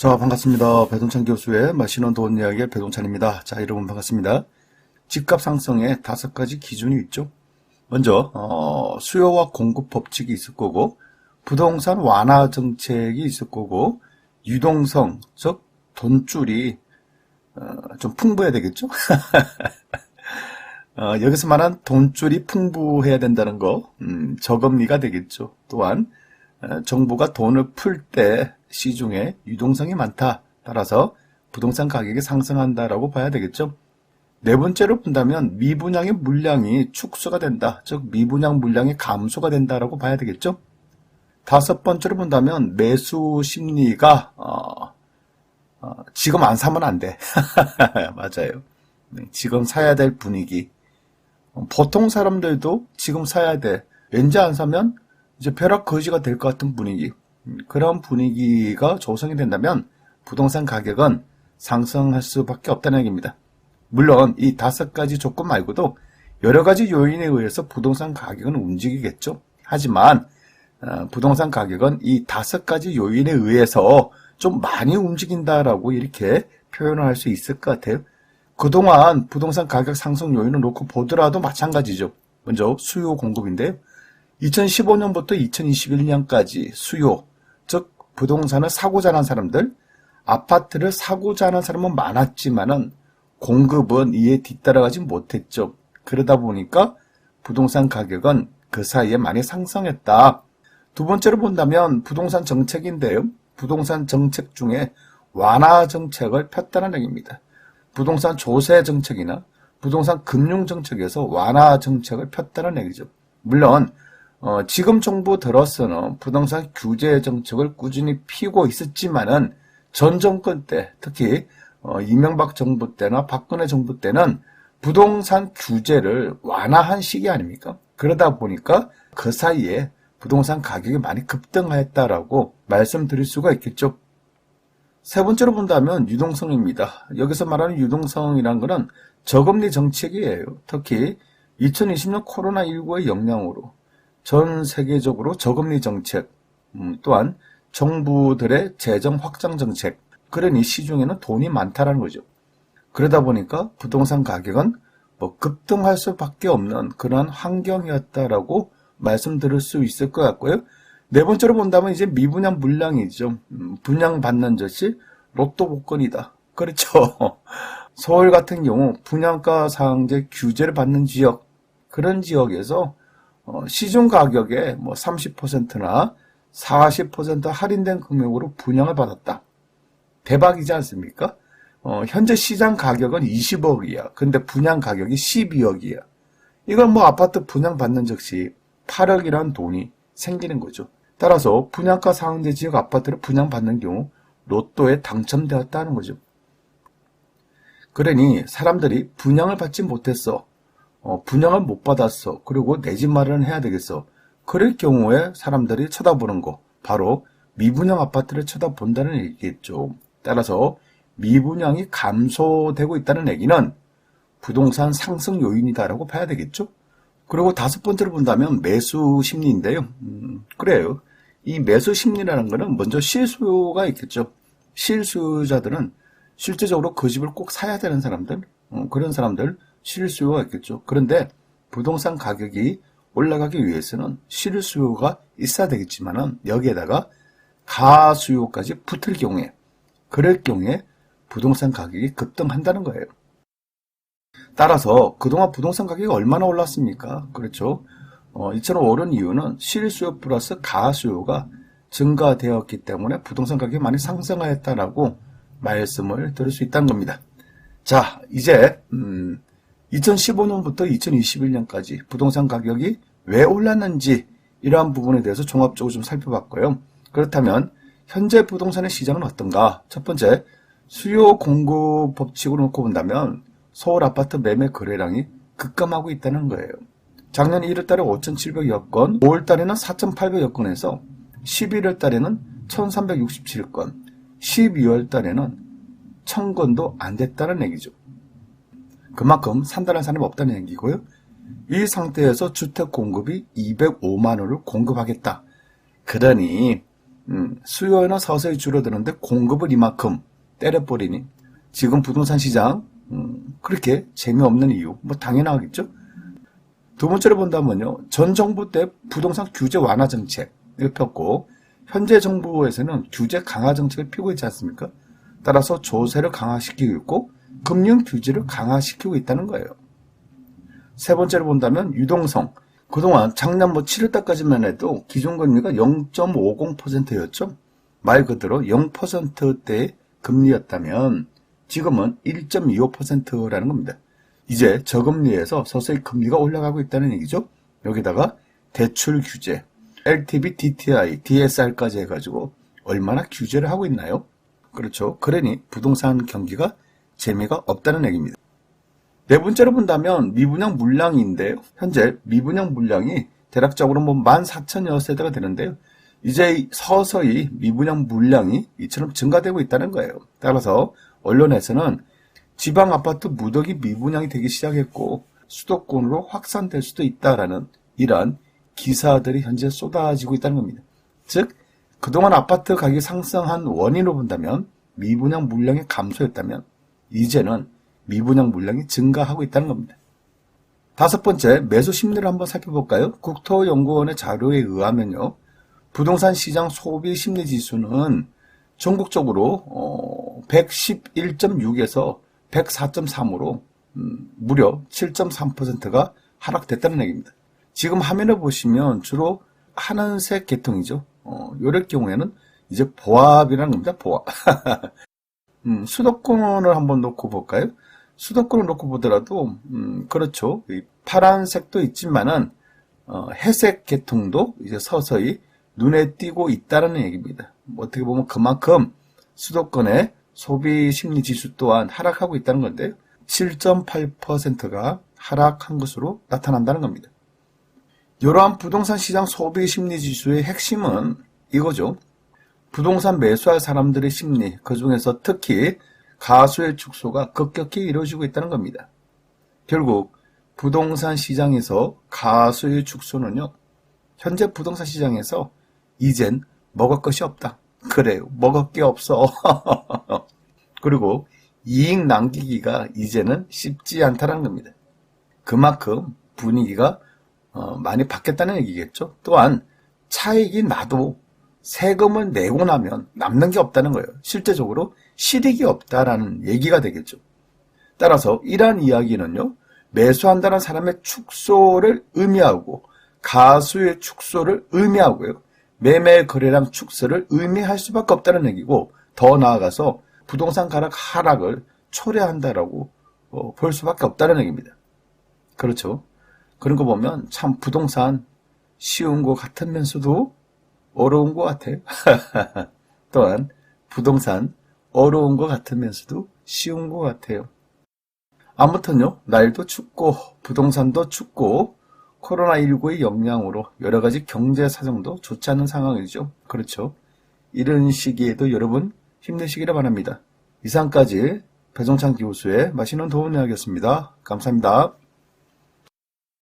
자, 반갑습니다. 배동찬 교수의 맛있는 돈 이야기의 배동찬입니다. 자, 여러분 반갑습니다. 집값 상승에 5가지 기준이 있죠. 먼저 수요와 공급 법칙이 있을 거고, 부동산 완화 정책이 있을 거고, 유동성, 즉 돈줄이 좀 풍부해야 되겠죠. 여기서 말한 돈줄이 풍부해야 된다는 거, 저금리가 되겠죠. 또한 정부가 돈을 풀 때 시중에 유동성이 많다. 따라서 부동산 가격이 상승한다라고 봐야 되겠죠. 네 번째로 본다면 미분양의 물량이 축소가 된다. 즉 미분양 물량이 감소가 된다라고 봐야 되겠죠. 다섯 번째로 본다면 매수 심리가 지금 안 사면 안 돼. 맞아요. 지금 사야 될 분위기. 보통 사람들도 지금 사야 돼. 왠지 안 사면 이제 벼락 거지가 될 것 같은 분위기. 그런 분위기가 조성이 된다면 부동산 가격은 상승할 수밖에 없다는 얘기입니다. 물론 이 5가지 조건 말고도 여러 가지 요인에 의해서 부동산 가격은 움직이겠죠. 하지만 부동산 가격은 이 5가지 요인에 의해서 좀 많이 움직인다라고 이렇게 표현을 할 수 있을 것 같아요. 그동안 부동산 가격 상승 요인을 놓고 보더라도 마찬가지죠. 먼저 수요 공급인데요. 2015년부터 2021년까지 수요, 즉 부동산을 사고자 하는 사람들, 아파트를 사고자 하는 사람은 많았지만은 공급은 이에 뒤따라가지 못했죠. 그러다 보니까 부동산 가격은 그 사이에 많이 상승했다. 두 번째로 본다면 부동산 정책인데요. 부동산 정책 중에 완화 정책을 폈다는 얘기입니다. 부동산 조세 정책이나 부동산 금융 정책에서 완화 정책을 폈다는 얘기죠. 물론 지금 정부 들어서는 부동산 규제 정책을 꾸준히 피고 있었지만은 전 정권 때, 특히 이명박 정부 때나 박근혜 정부 때는 부동산 규제를 완화한 시기 아닙니까? 그러다 보니까 그 사이에 부동산 가격이 많이 급등했다라고 말씀드릴 수가 있겠죠. 세 번째로 본다면 유동성입니다. 여기서 말하는 유동성이라는 것은 저금리 정책이에요. 특히 2020년 코로나19의 영향으로 전 세계적으로 저금리 정책, 또한 정부들의 재정 확장 정책, 그러니 시중에는 돈이 많다라는 거죠. 그러다 보니까 부동산 가격은 급등할 수밖에 없는 그런 환경이었다라고 말씀드릴 수 있을 것 같고요. 네 번째로 본다면 이제 미분양 물량이죠. 분양받는 것이 로또 복권이다. 그렇죠. 서울 같은 경우 분양가 상한제 규제를 받는 지역, 그런 지역에서 시중 가격의 30%나 40% 할인된 금액으로 분양을 받았다. 대박이지 않습니까? 현재 시장 가격은 20억이야. 근데 분양 가격이 12억이야. 이건 아파트 분양 받는 즉시 8억이라는 돈이 생기는 거죠. 따라서 분양가 상한제 지역 아파트를 분양받는 경우 로또에 당첨되었다는 거죠. 그러니 사람들이 분양을 받지 못했어. 분양을 못 받았어. 그리고 내 집 마련을 해야 되겠어. 그럴 경우에 사람들이 쳐다보는 거, 바로 미분양 아파트를 쳐다본다는 얘기겠죠. 따라서 미분양이 감소되고 있다는 얘기는 부동산 상승 요인이다라고 봐야 되겠죠. 그리고 다섯 번째로 본다면 매수 심리인데요. 그래요. 이 매수 심리라는 거는 먼저 실수요가 있겠죠. 실수요자들은 실제적으로 그 집을 꼭 사야 되는 사람들, 그런 사람들 실수요가 있겠죠. 그런데 부동산 가격이 올라가기 위해서는 실수요가 있어야 되겠지만은 여기에다가 가수요까지 붙을 경우에, 그럴 경우에 부동산 가격이 급등한다는 거예요. 따라서 그동안 부동산 가격이 얼마나 올랐습니까? 그렇죠. 이처럼 오른 이유는 실수요 플러스 가수요가 증가되었기 때문에 부동산 가격이 많이 상승하였다라고 말씀을 드릴 수 있다는 겁니다. 자, 이제 2015년부터 2021년까지 부동산 가격이 왜 올랐는지 이러한 부분에 대해서 종합적으로 좀 살펴봤고요. 그렇다면 현재 부동산의 시장은 어떤가? 첫 번째, 수요 공급 법칙으로 놓고 본다면 서울 아파트 매매 거래량이 급감하고 있다는 거예요. 작년 1월 달에 5,700여 건, 5월 달에는 4,800여 건에서 11월 달에는 1,367건, 12월 달에는 1,000건도 안 됐다는 얘기죠. 그만큼 산다는 사람이 없다는 얘기고요. 이 상태에서 주택 공급이 205만 호를 공급하겠다. 그러니 수요는 서서히 줄어드는데 공급을 이만큼 때려버리니 지금 부동산 시장 그렇게 재미없는 이유 뭐 당연하겠죠. 두 번째로 본다면요. 전 정부 때 부동산 규제 완화 정책을 폈고 현재 정부에서는 규제 강화 정책을 피고 있지 않습니까? 따라서 조세를 강화시키고 있고 금융 규제를 강화시키고 있다는 거예요. 세 번째로 본다면 유동성. 그동안 작년 7월달까지만 해도 기준금리가 0.50%였죠. 말 그대로 0%대의 금리였다면 지금은 1.25%라는 겁니다. 이제 저금리에서 서서히 금리가 올라가고 있다는 얘기죠. 여기다가 대출 규제, LTV, DTI, DSR까지 해가지고 얼마나 규제를 하고 있나요? 그렇죠. 그러니 부동산 경기가 재미가 없다는 얘기입니다. 네 번째로 본다면 미분양 물량인데요. 현재 미분양 물량이 대략적으로 14,000여 세대가 되는데요. 이제 서서히 미분양 물량이 이처럼 증가되고 있다는 거예요. 따라서 언론에서는 지방 아파트 무더기 미분양이 되기 시작했고 수도권으로 확산될 수도 있다라는 이러한 기사들이 현재 쏟아지고 있다는 겁니다. 즉 그동안 아파트 가격이 상승한 원인으로 본다면 미분양 물량이 감소했다면 이제는 미분양 물량이 증가하고 있다는 겁니다. 다섯 번째, 매수 심리를 한번 살펴볼까요? 국토연구원의 자료에 의하면요. 부동산 시장 소비 심리 지수는 전국적으로 111.6에서 104.3으로 무려 7.3%가 하락됐다는 얘기입니다. 지금 화면을 보시면 주로 하늘색 계통이죠. 이럴 경우에는 이제 보합이라는 겁니다. 보합. 수도권을 한번 놓고 볼까요? 수도권을 놓고 보더라도 그렇죠. 파란색도 있지만은 회색 계통도 이제 서서히 눈에 띄고 있다는 얘기입니다. 어떻게 보면 그만큼 수도권의 소비 심리 지수 또한 하락하고 있다는 건데요. 7.8%가 하락한 것으로 나타난다는 겁니다. 이러한 부동산 시장 소비 심리 지수의 핵심은 이거죠. 부동산 매수할 사람들의 심리, 그 중에서 특히 가수의 축소가 급격히 이루어지고 있다는 겁니다. 결국 부동산 시장에서 가수의 축소는요. 현재 부동산 시장에서 이젠 먹을 것이 없다. 그래요. 먹을 게 없어. 그리고 이익 남기기가 이제는 쉽지 않다는 겁니다. 그만큼 분위기가 많이 바뀌었다는 얘기겠죠. 또한 차익이 나도 세금을 내고 나면 남는 게 없다는 거예요. 실제적으로 실익이 없다라는 얘기가 되겠죠. 따라서 이러한 이야기는요. 매수한다는 사람의 축소를 의미하고 가수의 축소를 의미하고요. 매매 거래량 축소를 의미할 수밖에 없다는 얘기고 더 나아가서 부동산 가격 하락을 초래한다라고 볼 수밖에 없다는 얘기입니다. 그렇죠. 그런 거 보면 참 부동산 쉬운 것 같으면서도 어려운 것 같아요. 또한 부동산 어려운 것 같으면서도 쉬운 것 같아요. 아무튼요. 날도 춥고 부동산도 춥고 코로나19의 영향으로 여러 가지 경제 사정도 좋지 않은 상황이죠. 그렇죠. 이런 시기에도 여러분 힘내시기를 바랍니다. 이상까지 배종찬 교수의 맛있는 도움 이야기였습니다. 감사합니다.